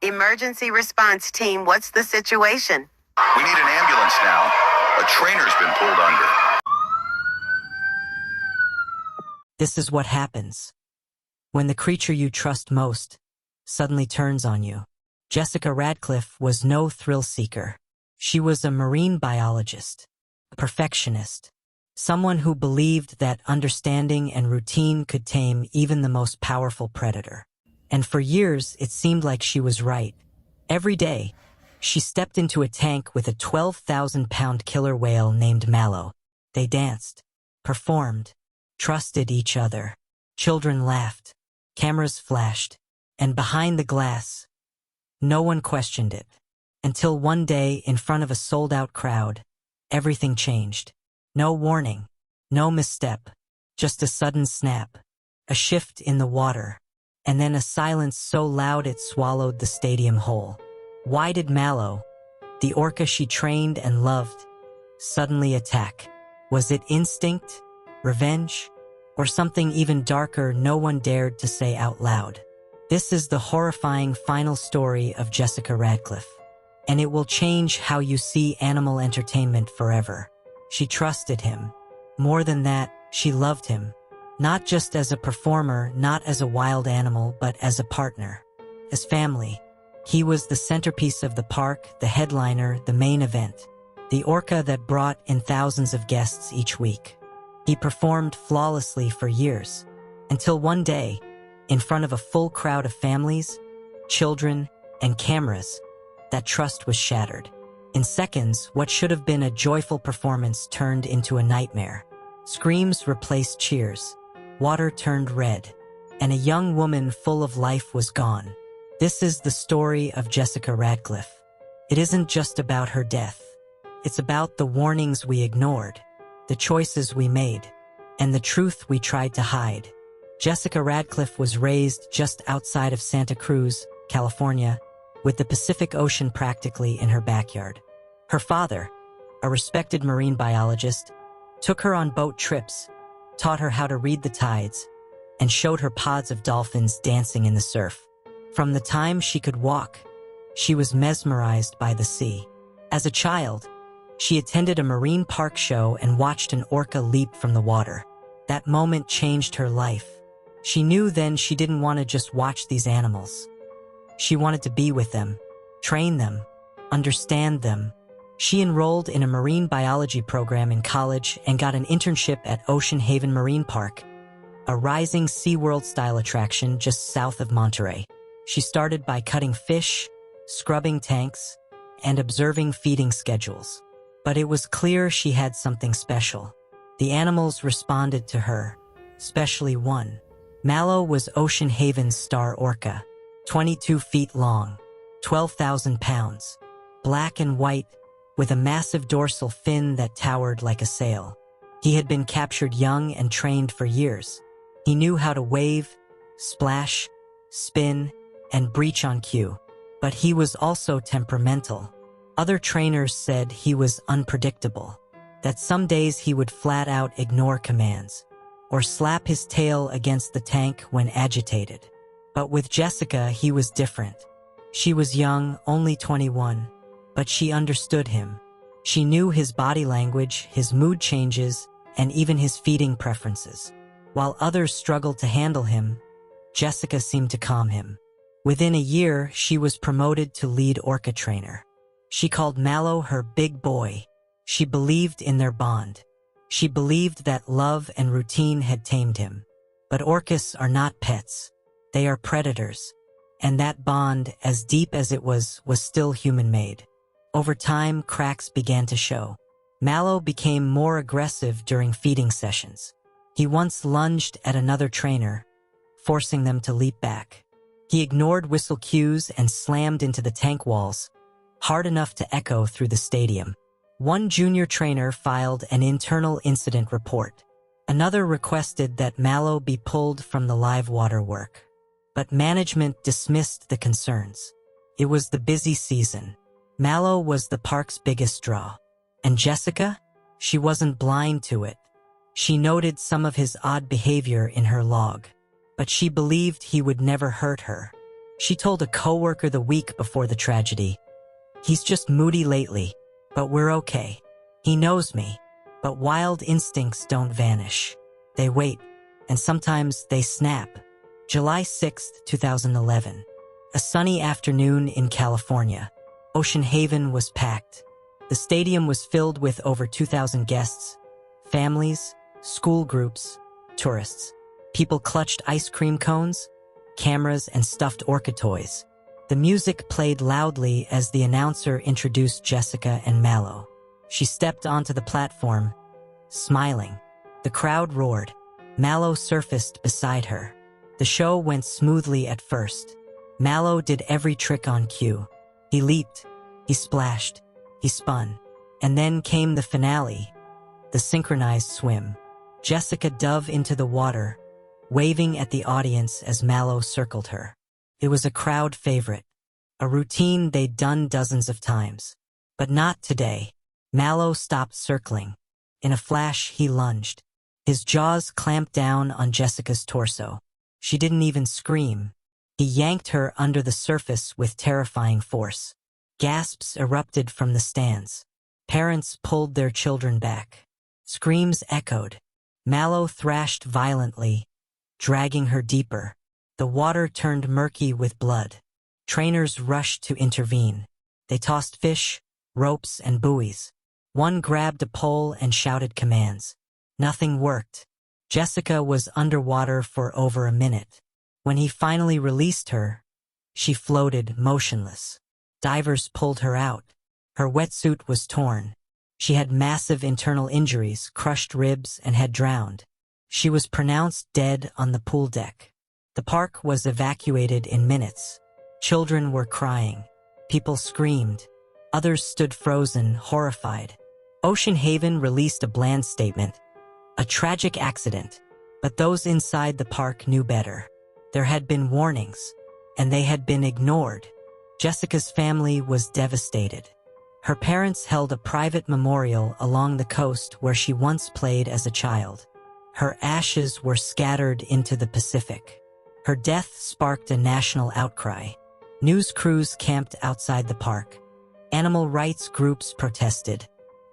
Emergency response team, what's the situation? We need an ambulance now. A trainer's been pulled under. This is what happens when the creature you trust most suddenly turns on you. Jessica Radcliffe was no thrill seeker. She was a marine biologist, a perfectionist, someone who believed that understanding and routine could tame even the most powerful predator. And for years, it seemed like she was right. Every day, she stepped into a tank with a 12,000-pound killer whale named Mallow. They danced, performed, trusted each other. Children laughed, cameras flashed, and behind the glass, no one questioned it. Until one day, in front of a sold-out crowd, everything changed. No warning, no misstep, just a sudden snap, a shift in the water, and then a silence so loud it swallowed the stadium whole. Why did Mallow, the orca she trained and loved, suddenly attack? Was it instinct, revenge, or something even darker no one dared to say out loud? This is the horrifying final story of Jessica Radcliffe, and it will change how you see animal entertainment forever. She trusted him. More than that, she loved him. Not just as a performer, not as a wild animal, but as a partner, as family. He was the centerpiece of the park, the headliner, the main event, the orca that brought in thousands of guests each week. He performed flawlessly for years, until one day, in front of a full crowd of families, children, and cameras, that trust was shattered. In seconds, what should have been a joyful performance turned into a nightmare. Screams replaced cheers. Water turned red, and a young woman full of life was gone. This is the story of Jessica Radcliffe. It isn't just about her death. It's about the warnings we ignored, the choices we made, and the truth we tried to hide. Jessica Radcliffe was raised just outside of Santa Cruz, California, with the Pacific Ocean practically in her backyard. Her father, a respected marine biologist, took her on boat trips, taught her how to read the tides, and showed her pods of dolphins dancing in the surf. From the time she could walk, she was mesmerized by the sea. As a child, she attended a marine park show and watched an orca leap from the water. That moment changed her life. She knew then she didn't want to just watch these animals. She wanted to be with them, train them, understand them. She enrolled in a marine biology program in college and got an internship at Ocean Haven Marine Park, a rising SeaWorld-style attraction just south of Monterey. She started by cutting fish, scrubbing tanks, and observing feeding schedules. But it was clear she had something special. The animals responded to her, especially one. Mallow was Ocean Haven's star orca, 22 feet long, 12,000 pounds, black and white, with a massive dorsal fin that towered like a sail. He had been captured young and trained for years. He knew how to wave, splash, spin, and breach on cue. But he was also temperamental. Other trainers said he was unpredictable, that some days he would flat out ignore commands, or slap his tail against the tank when agitated. But with Jessica, he was different. She was young, only 21, but she understood him. She knew his body language, his mood changes, and even his feeding preferences. While others struggled to handle him, Jessica seemed to calm him. Within a year, she was promoted to lead orca trainer. She called Mallow her big boy. She believed in their bond. She believed that love and routine had tamed him. But orcas are not pets. They are predators. And that bond, as deep as it was still human-made. Over time, cracks began to show. Mallow became more aggressive during feeding sessions. He once lunged at another trainer, forcing them to leap back. He ignored whistle cues and slammed into the tank walls, hard enough to echo through the stadium. One junior trainer filed an internal incident report. Another requested that Mallow be pulled from the live water work. But management dismissed the concerns. It was the busy season. Mallow was the park's biggest draw. And Jessica? She wasn't blind to it. She noted some of his odd behavior in her log. But she believed he would never hurt her. She told a coworker the week before the tragedy. He's just moody lately, but we're okay. He knows me, but wild instincts don't vanish. They wait, and sometimes they snap. July 6, 2011. A sunny afternoon in California. Ocean Haven was packed. The stadium was filled with over 2,000 guests, families, school groups, tourists. People clutched ice cream cones, cameras, and stuffed orca toys. The music played loudly as the announcer introduced Jessica and Mallow. She stepped onto the platform, smiling. The crowd roared. Mallow surfaced beside her. The show went smoothly at first. Mallow did every trick on cue. He leaped, he splashed, he spun. And then came the finale, the synchronized swim. Jessica dove into the water, waving at the audience as Mallow circled her. It was a crowd favorite, a routine they'd done dozens of times. But not today. Mallow stopped circling. In a flash, he lunged. His jaws clamped down on Jessica's torso. She didn't even scream. He yanked her under the surface with terrifying force. Gasps erupted from the stands. Parents pulled their children back. Screams echoed. Mallow thrashed violently, dragging her deeper. The water turned murky with blood. Trainers rushed to intervene. They tossed fish, ropes, and buoys. One grabbed a pole and shouted commands. Nothing worked. Jessica was underwater for over a minute. When he finally released her, she floated motionless. Divers pulled her out. Her wetsuit was torn. She had massive internal injuries, crushed ribs, and had drowned. She was pronounced dead on the pool deck. The park was evacuated in minutes. Children were crying. People screamed. Others stood frozen, horrified. Ocean Haven released a bland statement. A tragic accident. But those inside the park knew better. There had been warnings, and they had been ignored. Jessica's family was devastated. Her parents held a private memorial along the coast where she once played as a child. Her ashes were scattered into the Pacific. Her death sparked a national outcry. News crews camped outside the park. Animal rights groups protested.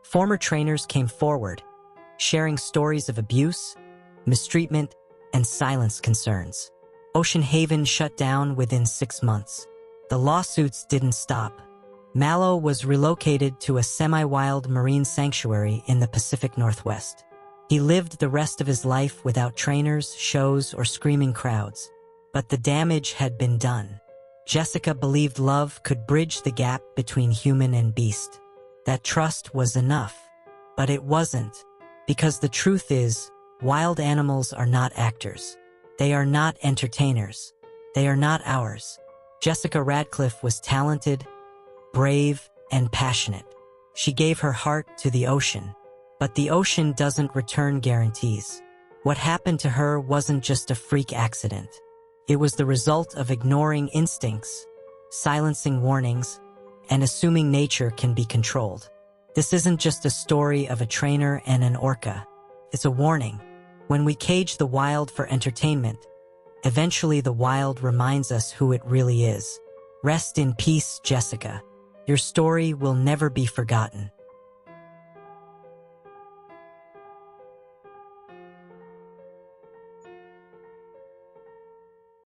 Former trainers came forward, sharing stories of abuse, mistreatment, and silenced concerns. Ocean Haven shut down within 6 months. The lawsuits didn't stop. Mallow was relocated to a semi-wild marine sanctuary in the Pacific Northwest. He lived the rest of his life without trainers, shows, or screaming crowds. But the damage had been done. Jessica believed love could bridge the gap between human and beast. That trust was enough. But it wasn't. Because the truth is, wild animals are not actors. They are not entertainers. They are not ours. Jessica Radcliffe was talented, brave, and passionate. She gave her heart to the ocean. But the ocean doesn't return guarantees. What happened to her wasn't just a freak accident. It was the result of ignoring instincts, silencing warnings, and assuming nature can be controlled. This isn't just a story of a trainer and an orca. It's a warning. When we cage the wild for entertainment, eventually the wild reminds us who it really is. Rest in peace, Jessica. Your story will never be forgotten.